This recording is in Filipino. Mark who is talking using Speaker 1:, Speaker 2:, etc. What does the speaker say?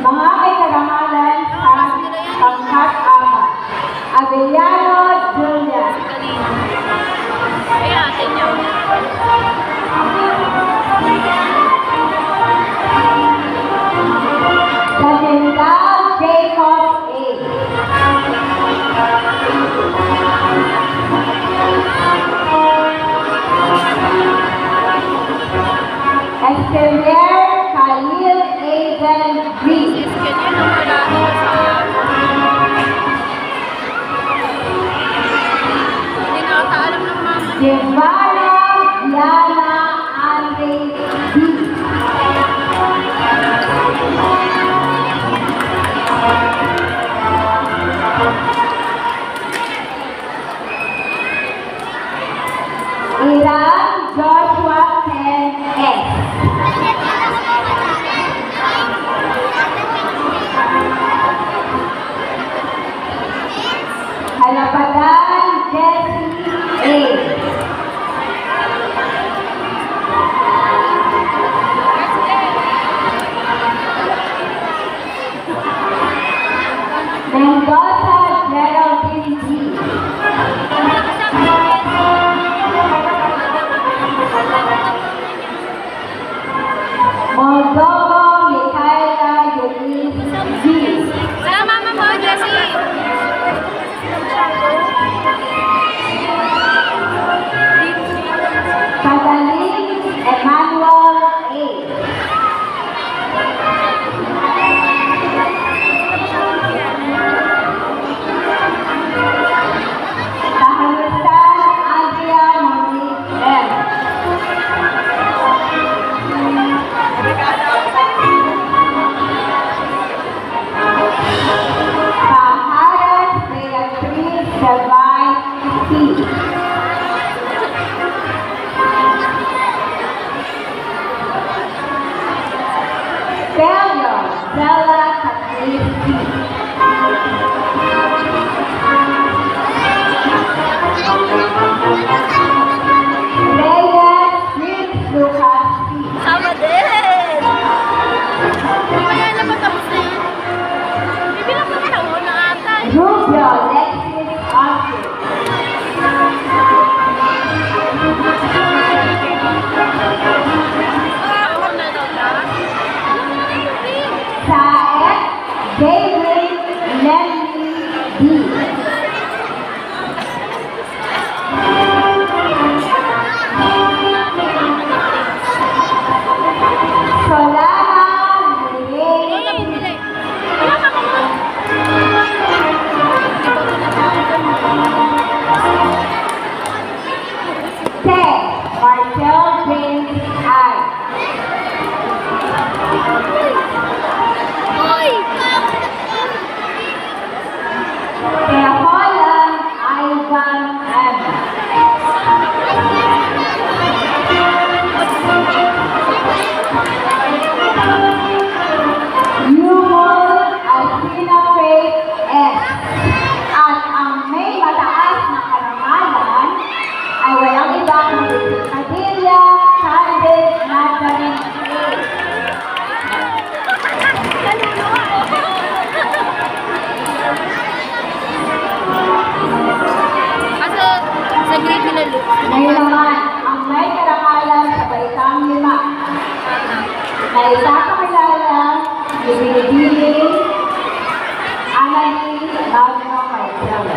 Speaker 1: Mga may karangalan sa pangkat-apat. Avellano Julia.
Speaker 2: Kaya, tingnan.
Speaker 1: Daniel Jacob A. Escalier Khalil Aiden B.
Speaker 2: Kanya nawala doon sa... Hindi na ata alam ng mama.
Speaker 1: Guevara Diana Andre B. Iran Joshua Ken S. Halapadan Jessie A. Mendoza Geraldine G. Moldovo Michaela Eunice G.
Speaker 2: Wala mama mo, Jessie.
Speaker 1: Catalin Emmanuel A. Kahalusan Adria Monique M. Paharas Beatriz Divine P. Failure Stella Kathleen P. Reyes Chris Lucas P.
Speaker 2: Sama din. Kaya na matapos na yun. Bibilang ng taon na ata.
Speaker 1: Rubio Lexis Austin.
Speaker 2: Ako na daw na.
Speaker 1: Saet David Lenny D. Solana Lilian Ted Marcel James I. Teholan Ivan M. Yumol Alcina Faith S. At ang may mataas na karangalan ay walang iba kundi si Padilla Candid Nazarene A.
Speaker 2: Kasi sa grade nila look.
Speaker 1: Ngayon naman, ang may karangalan sa baitang lima na isakakilala, ibinibili, Anani Magno Marcelo.